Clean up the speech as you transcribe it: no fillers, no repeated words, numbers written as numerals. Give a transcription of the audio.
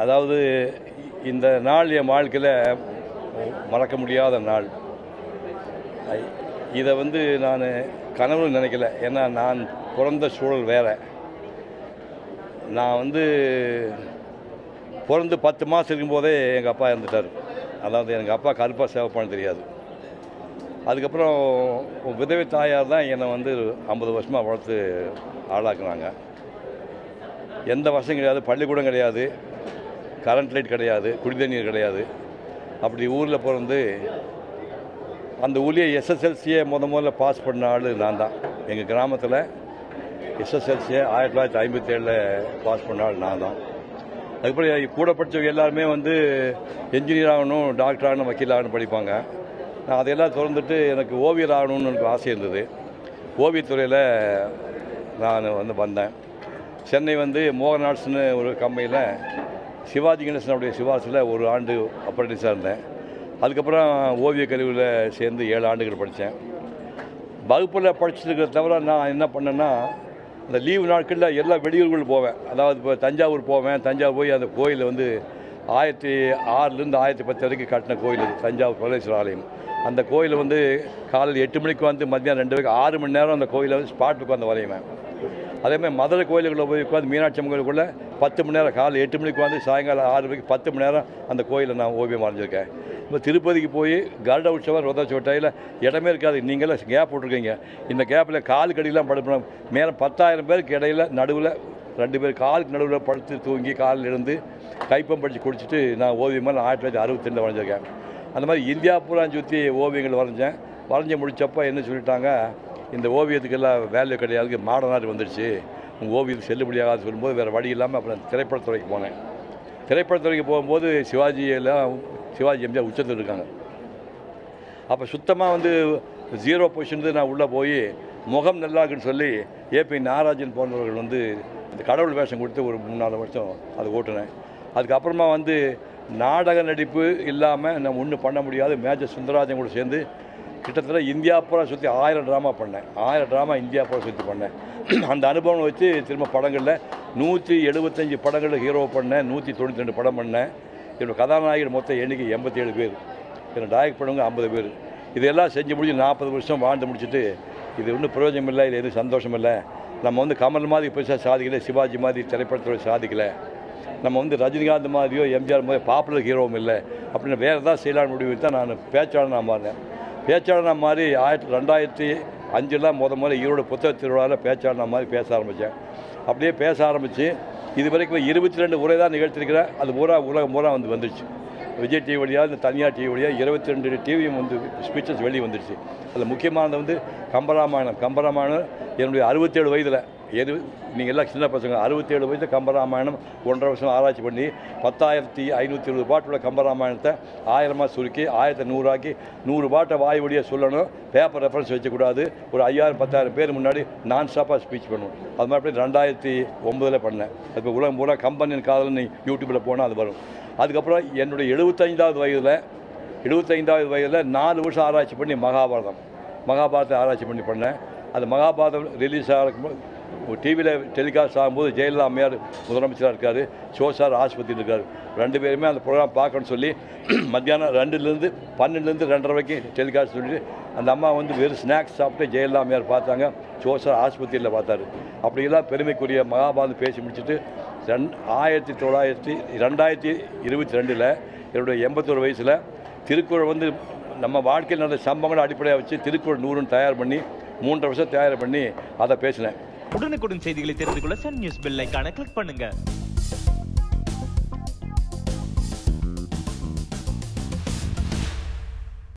அதாவது இந்த நாள் என் வாழ்க்கையில் மறக்க முடியாத நாள். இதை நான் கனவு நினைக்கல. ஏன்னா நான் பிறந்த சூழல் வேறு. நான் பிறந்து 10 மாதம் இருக்கும்போதே எங்கள் அப்பா இறந்துட்டார். அதாவது எங்கள் அப்பா கருப்பாக சேவை பண்ண தெரியாது. அதுக்கப்புறம் விதவை தாயார் தான் என்னை 50 வருஷமாக வளர்த்து ஆளாக்குனாங்க. எந்த வசதியும் கிடையாது, பள்ளிக்கூடம் கிடையாது, கரண்ட் லைட் கிடையாது, குடிதண்ணீர் கிடையாது. அப்படி ஊரில் பிறந்து அந்த ஊர்லேயே எஸ்எஸ்எல்சியை முதல்ல பாஸ் பண்ண ஆள் நான் தான். எங்கள் கிராமத்தில் எஸ்எஸ்எல்சியை 1957 பாஸ் பண்ண ஆள் நான் தான். அதுக்கப்புறம் கூட படித்தவங்க எல்லாருமே என்ஜினியர் ஆகணும், டாக்டர் ஆகணும், வக்கீல் ஆகணும் படிப்பாங்க. நான் அதையெல்லாம் திறந்துட்டு எனக்கு ஓவியர் ஆகணும்னு எனக்கு ஆசை இருந்தது. ஓவியத்துறையில் நான் வந்தேன். சென்னை மோகன் ஆர்ட்ஸ்னு ஒரு கம்பெனியில் சிவாஜி கணேசனுடைய சிவாசில் ஒரு ஆண்டு அப்ரண்டிஸாக இருந்தேன். அதுக்கப்புறம் ஓவியக் கல்லூரியில் சேர்ந்து 7 ஆண்டுகள் படித்தேன். வகுப்பில் படிச்சுருக்கிறத தவிர நான் என்ன பண்ணேன்னா, அந்த லீவு நாட்களில் எல்லா வெளியூர்கள் போவேன். அதாவது இப்போ தஞ்சாவூர் போவேன். தஞ்சாவூர் போய் அந்த கோயில் 1006லேருந்து 1010 வரைக்கும் கட்டின கோயில் அது, தஞ்சாவூர் பரமேஸ்வரர் ஆலயம். அந்த கோயில் காலையில் 8 மணிக்கு மத்தியானம் 2 வரைக்கும் 6 மணி நேரம் அந்த கோயிலை ஸ்பாட் உட்காந்து வரைவேன். அதேமாதிரி மதுரை கோயிலுக்குள்ளே போய் உட்காந்து மீனாட்சி அம்மன் கோயிலுக்குள்ளே 10 மணி நேரம், காலையில் 8 மணிக்கு சாயங்காலம் 6 வரைக்கும் 10 மணி நேரம் அந்த கோயிலை நான் ஓவியம் வரைஞ்சிருக்கேன். இப்போ திருப்பதிக்கு போய் கருட உற்சவம் ரதோற்சவட்டையில் இடமே இருக்காது. நீங்களாம் கேப் போட்டிருக்கீங்க. இந்த கேப்பில் கால் கடியெல்லாம் படுப்போம். மேலே 10,000 பேருக்கு இடையில் நடுவில் 2 பேர் காலுக்கு நடுவில் படுத்து தூங்கி காலில் இருந்து கைப்பம் படித்து குடிச்சிட்டு நான் ஓவியமாக 1962 வரைஞ்சிருக்கேன். அந்த மாதிரி இந்தியா பூரா சுற்றி ஓவியங்கள் வரைஞ்சி முடித்தப்போ என்ன சொல்லிட்டாங்க, இந்த ஓவியத்துக்கெல்லாம் வேல்யூ கிடையாது, மாடர்னாக வந்துடுச்சு, உங்கள் ஓவியத்துக்கு செல்லுபடியாகாது சொல்லும்போது வேறு வழி இல்லாமல் அப்புறம் திரைப்படத்துறைக்கு போனேன். திரைப்படத்துறைக்கு போகும்போது சிவாஜி எம்ஜிஆர் உச்சத்தில் இருக்காங்க. அப்போ சுத்தமாக 0 பொசிஷன் நான் உள்ளே போய் முகம் நல்லா இருக்குன்னு சொல்லி ஏபி நாகராஜன் போன்றவர்கள் இந்த கடவுள் வேஷம் கொடுத்து ஒரு 3-4 வருஷம் அதை ஓட்டுனேன். அதுக்கப்புறமா நாடக நடிப்பு இல்லாமல் நம்ம ஒன்றும் பண்ண முடியாது. மேஜர் சுந்தரராஜன் கூட சேர்ந்து கிட்டத்தட்ட இந்தியா பூரா சுற்றி 1000 ட்ராமா பண்ணேன். 1000 ட்ராமா இந்தியா பூரா சுற்றி பண்ணேன். அந்த அனுபவம் வச்சு திரும்ப படங்களில் 175 படங்களில் ஹீரோ பண்ணேன். 192 படம் பண்ணேன். என்னோடய கதாநாயகர் மொத்தம் எண்ணிக்கை 87 பேர். என்னோட டைரக்ட் பண்ணவங்க 50 பேர். இதெல்லாம் செஞ்சு முடிச்சு 40 வருஷம் வாழ்ந்து முடிச்சுட்டு இது ஒன்றும் பிரயோஜனம் இல்லை, இது எதுவும் சந்தோஷம் இல்லை. நம்ம கமல் மாதிரி பெருசாக சாதிக்கலை, சிவாஜி மாதிரி திரைப்படத்துறை சாதிக்கலை, நம்ம ரஜினிகாந்த் மாதிரியோ எம்ஜிஆர் மாதிரி பாப்புலர் ஹீரோவும் இல்லை அப்படின்னு வேறு ஏதாவது செய்யலான்னு முடிவு தான் நான் பேச்சாளனாக மாறினேன். பேச்சாளனாக மாறி 2005 முதல்ல ஈரோடு புத்தக திருவிழாவில் பேச்சாளனாக மாதிரி பேச ஆரம்பித்தேன். அப்படியே பேச ஆரம்பித்து இது வரைக்கும் 22 உரை தான் நிகழ்த்திருக்கிறேன். அது உலகம் பூரா வந்துடுச்சு. விஜய் டிவி வழியாக, இந்த தனியார் டிவி வழியாக 22 டிவியும் ஸ்பீச்சஸ் வெளியே வந்துடுச்சு. அதில் முக்கியமானது கம்பராமாயணம் என்னுடைய 67 வயதில், நீங்கள் எல்லாம் சின்ன பசங்க, 67 வயது கம்பராமாயணம் 1.5 வருஷம் ஆராய்ச்சி பண்ணி 10,520 பாட்டுள்ள கம்பராமாயணத்தை 1000 சுருக்கி 1100 ஆக்கி 100 பாட்டை வாய் வழியாக சொல்லணும். பேப்பர் ரெஃபரன்ஸ் வச்சக்கூடாது. ஒரு 5000-10,000 பேர் முன்னாடி நான் ஸ்டாப்பாக ஸ்பீச் பண்ணுவோம். அது மாதிரி 2009 பண்ணேன். அது உலகம் பூரா கம்பெனியின் காதல் நீ யூடியூப்பில் போனால் அது வரும். அதுக்கப்புறம் என்னுடைய 75வது வயதில் 4 வருஷம் ஆராய்ச்சி பண்ணி மகாபாரதத்தை ஆராய்ச்சி பண்ணேன். அது மகாபாரதம் ரிலீஸ் ஆகும்போது டிவியில் டெலிகாஸ்ட் ஆகும்போது ஜெயலலிதா அம்மையார் முதலமைச்சராக இருக்கார், சார் ஆஸ்பத்திரியில் இருக்கார். 2 பேருமே அந்த ப்ரோக்ராம் பார்க்கணும்னு சொல்லி மத்தியானம் 2லேருந்து 12லேருந்து 2:30 வரைக்கும் டெலிகாஸ்ட் சொல்லிட்டு அந்த அம்மா வெறும் ஸ்நாக்ஸ் சாப்பிட்டு ஜெயலலிதா அம்மையார் பார்த்தாங்க, சார் ஆஸ்பத்திரியில் பார்த்தாரு. அப்படியெல்லாம் பெருமைக்குரிய மகாபாரதம் பேசி முடிச்சுட்டு 2022 என்னுடைய 81 வயசில் திருக்குறள் நம்ம வாழ்க்கையில் நடந்த சம்பவங்களை அடிப்படையாக வச்சு திருக்குறள் 100 தயார் பண்ணி 3 வருஷம் தயார் பண்ணி அதை பேசினேன். உடனுக்குடன் செய்திகளை தெரிந்து கொள்ள சன் நியூஸ் பெல் ஐகானை கிளிக் பண்ணுங்க.